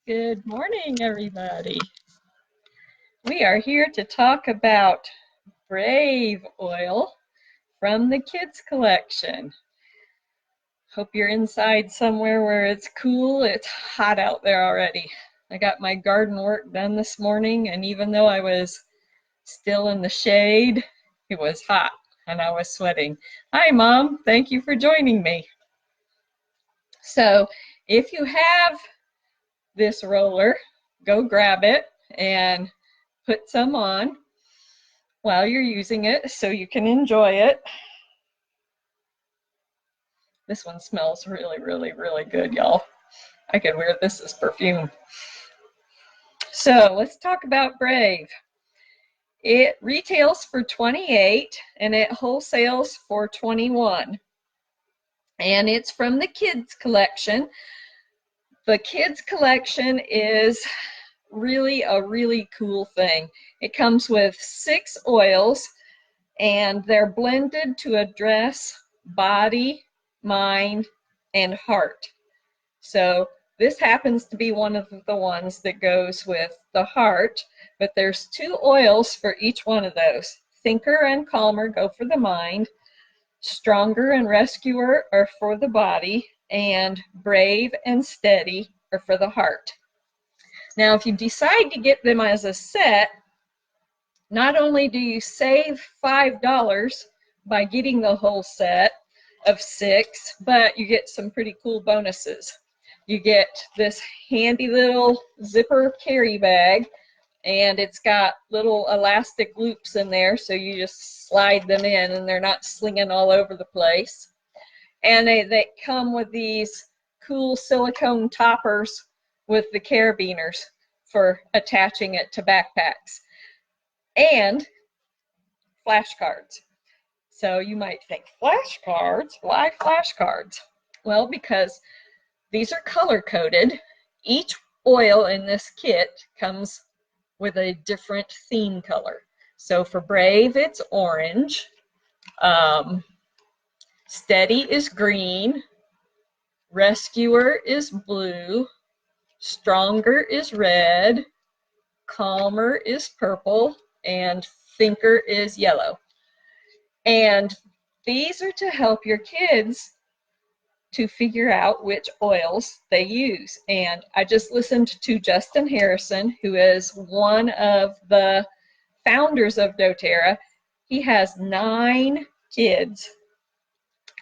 Good morning, everybody. We are here to talk about Brave oil from the kids collection. Hope you're inside somewhere where it's cool. It's hot out there already. I got my garden work done this morning, and even though I was still in the shade, it was hot and I was sweating. Hi, Mom. Thank you for joining me. So if you have this roller, go grab it and put some on while you're using it so you can enjoy it. This one smells really, really, really good, y'all. I could wear this as perfume. So let's talk about Brave. It retails for $28 and it wholesales for $21. And it's from the kids collection. The kids collection is really a really cool thing. It comes with 6 oils and they're blended to address body, mind, and heart. So this happens to be one of the ones that goes with the heart, but there's 2 oils for each one of those. Thinker and Calmer go for the mind, Stronger and Rescuer are for the body, and Brave and Steady are for the heart. Now, if you decide to get them as a set, not only do you save $5 by getting the whole set of 6, but you get some pretty cool bonuses. You get this handy little zipper carry bag, and it's got little elastic loops in there, so you just slide them in and they're not slinging all over the place. And they come with these cool silicone toppers with the carabiners for attaching it to backpacks. And flashcards. So you might think, flashcards? Why flashcards? Well, because these are color coded. Each oil in this kit comes with a different theme color. So for Brave, it's orange. Steady is green. Rescuer is blue. Stronger is red. Calmer is purple. And Thinker is yellow. And these are to help your kids to figure out which oils they use. And I just listened to Justin Harrison, who is one of the founders of doTERRA. He has 9 kids.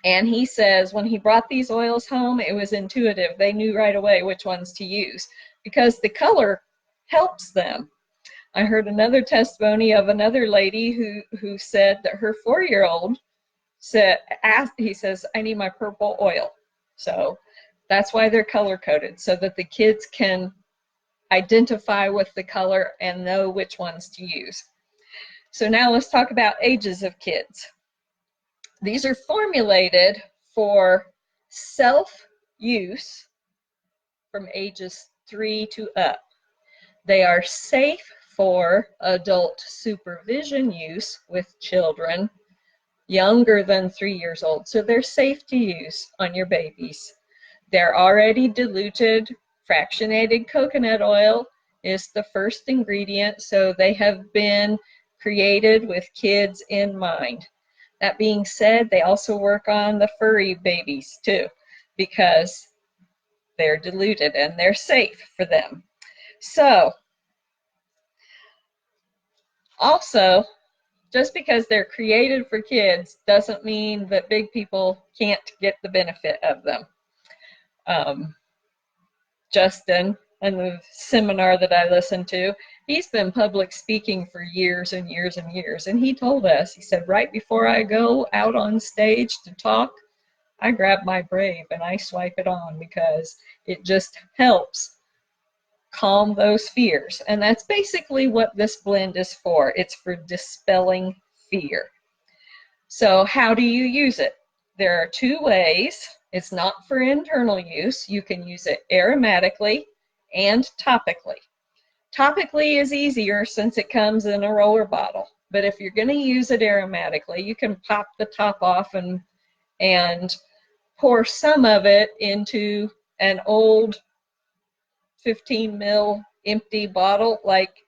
And he says when he brought these oils home, it was intuitive. They knew right away which ones to use because the color helps them. I heard another testimony of another lady who said that her 4-year-old he says, I need my purple oil. So that's why they're color coded, so that the kids can identify with the color and know which ones to use. So now let's talk about ages of kids. These are formulated for self-use from ages 3 to up. They are safe for adult supervision use with children younger than 3 years old. So they're safe to use on your babies. They're already diluted. Fractionated coconut oil is the first ingredient, so they have been created with kids in mind. That being said, they also work on the furry babies too, because they're diluted and they're safe for them. So also, just because they're created for kids doesn't mean that big people can't get the benefit of them. Justin, in the seminar that I listened to, he's been public speaking for years and years and years. And he told us, he said, right before I go out on stage to talk, I grab my Brave and I swipe it on because it just helps calm those fears. And that's basically what this blend is for. It's for dispelling fear. So how do you use it? There are 2 ways. It's not for internal use. You can use it aromatically and topically. Topically is easier since it comes in a roller bottle. But if you're going to use it aromatically, you can pop the top off and pour some of it into an old 15 ml empty bottle, like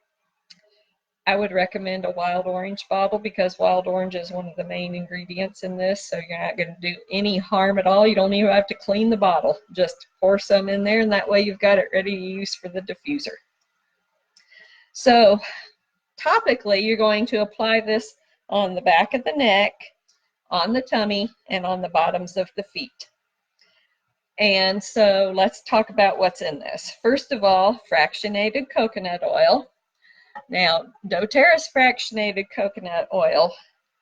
I would recommend a wild orange bottle, because wild orange is one of the main ingredients in this, so you're not going to do any harm at all. You don't even have to clean the bottle. Just pour some in there, and that way you've got it ready to use for the diffuser. So topically, you're going to apply this on the back of the neck, on the tummy, and on the bottoms of the feet. And so let's talk about what's in this. First of all, fractionated coconut oil. Now, doTERRA's fractionated coconut oil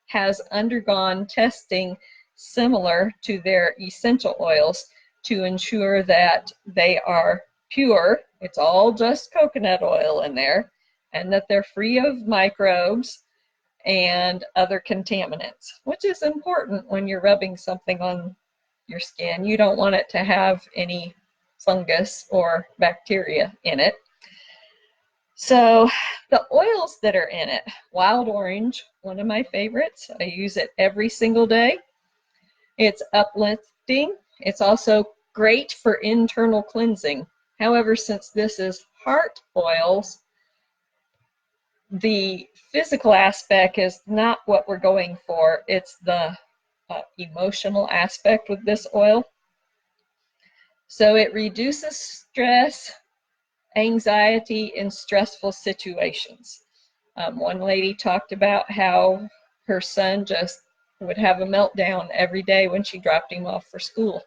has undergone testing similar to their essential oils to ensure that they are pure. It's all just coconut oil in there, and that they're free of microbes and other contaminants, which is important when you're rubbing something on your skin. You don't want it to have any fungus or bacteria in it. So the oils that are in it, wild orange, one of my favorites. I use it every single day. It's uplifting. It's also great for internal cleansing. However, since this is heart oils, the physical aspect is not what we're going for. It's the emotional aspect with this oil. So it reduces stress, anxiety in stressful situations. One lady talked about how her son just would have a meltdown every day when she dropped him off for school.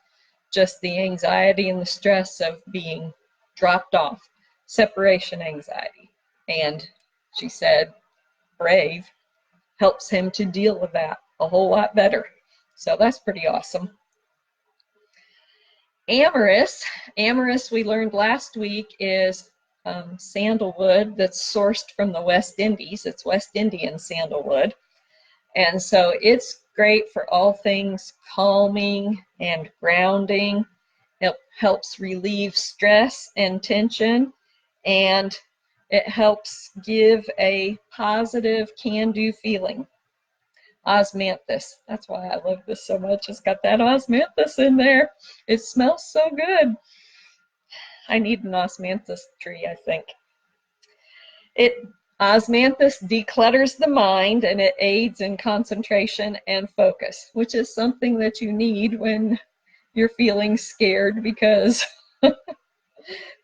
Just the anxiety and the stress of being dropped off, separation anxiety. And she said Brave helps him to deal with that a whole lot better. So that's pretty awesome. Amyris we learned last week is sandalwood that's sourced from the West Indies. It's West Indian sandalwood. And so it's great for all things calming and grounding. It helps relieve stress and tension, and it helps give a positive can-do feeling. Osmanthus, that's why I love this so much. It's got that osmanthus in there. It smells so good. I need an osmanthus tree, I think. Osmanthus declutters the mind, and it aids in concentration and focus, which is something that you need when you're feeling scared, because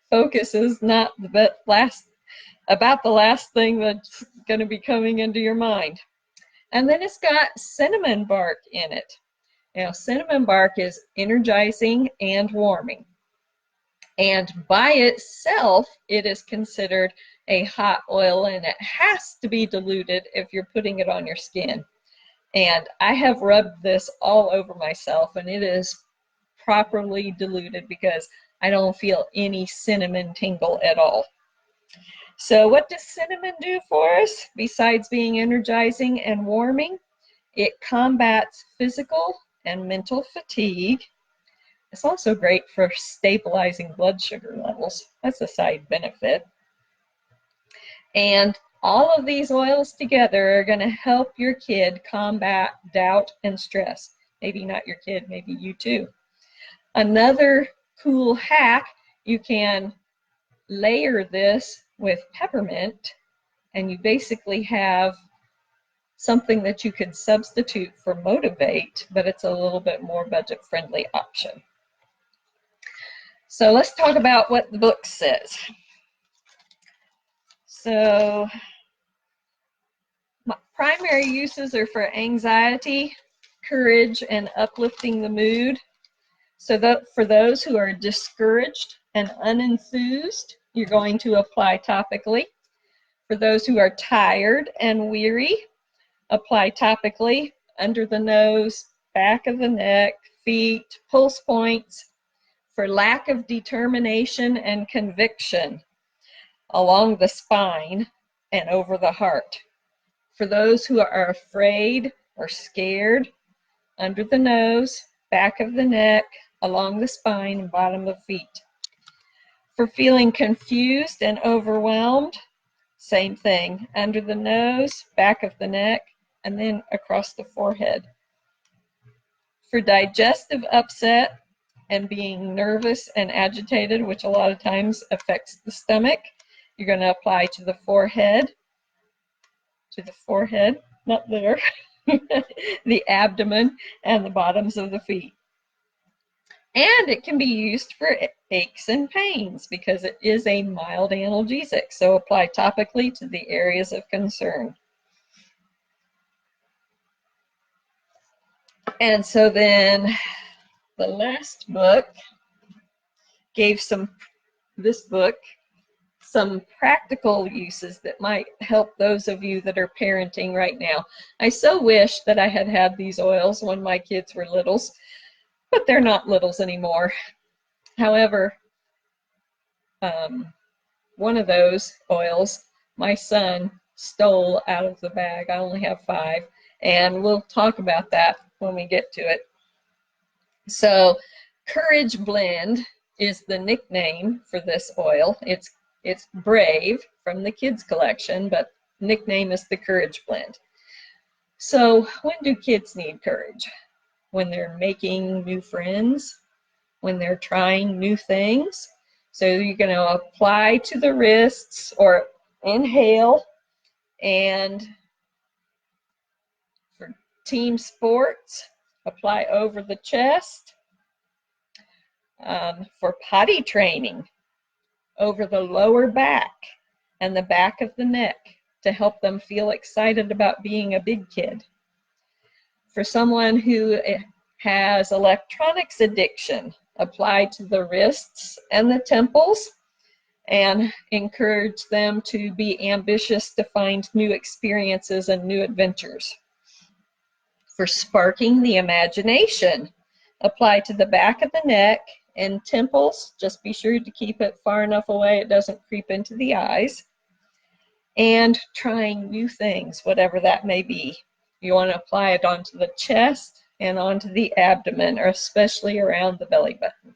focus is not about the last thing that's going to be coming into your mind. And then it's got cinnamon bark in it. Now, cinnamon bark is energizing and warming. And by itself, it is considered a hot oil, and it has to be diluted if you're putting it on your skin. And I have rubbed this all over myself, and it is properly diluted because I don't feel any cinnamon tingle at all. So what does cinnamon do for us besides being energizing and warming? It combats physical and mental fatigue. It's also great for stabilizing blood sugar levels. That's a side benefit. And all of these oils together are going to help your kid combat doubt and stress. Maybe not your kid, maybe you too. Another cool hack, you can layer this with peppermint, and you basically have something that you could substitute for Motivate, but it's a little bit more budget-friendly option. So let's talk about what the book says. So my primary uses are for anxiety, courage, and uplifting the mood. So that for those who are discouraged and unenthused, you're going to apply topically. For those who are tired and weary, apply topically under the nose, back of the neck, feet, pulse points. For lack of determination and conviction, along the spine and over the heart. For those who are afraid or scared, under the nose, back of the neck, along the spine and bottom of feet. For feeling confused and overwhelmed, same thing, under the nose, back of the neck, and then across the forehead. For digestive upset and being nervous and agitated, which a lot of times affects the stomach. You're going to apply to the forehead, not there, the abdomen, and the bottoms of the feet. And it can be used for aches and pains because it is a mild analgesic. So apply topically to the areas of concern. And so then the last book gave this book some practical uses that might help those of you that are parenting right now. I so wish that I had had these oils when my kids were littles, but they're not littles anymore. However, one of those oils my son stole out of the bag. I only have 5, and we'll talk about that when we get to it. So Courage Blend is the nickname for this oil. It's Brave from the kids collection, but nickname is the Courage Blend. So when do kids need courage? When they're making new friends, when they're trying new things. So you're going to apply to the wrists or inhale, and for team sports, apply over the chest. For potty training, over the lower back and the back of the neck to help them feel excited about being a big kid. For someone who has electronics addiction, apply to the wrists and the temples and encourage them to be ambitious to find new experiences and new adventures. For sparking the imagination, apply to the back of the neck and temples. Just be sure to keep it far enough away it doesn't creep into the eyes. And trying new things, whatever that may be. You want to apply it onto the chest and onto the abdomen, or especially around the belly button.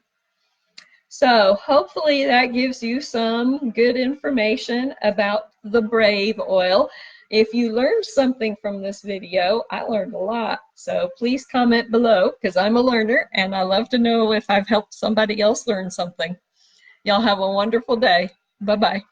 So hopefully that gives you some good information about the Brave oil. If you learned something from this video, I learned a lot. So please comment below, because I'm a learner and I love to know if I've helped somebody else learn something. Y'all have a wonderful day. Bye-bye.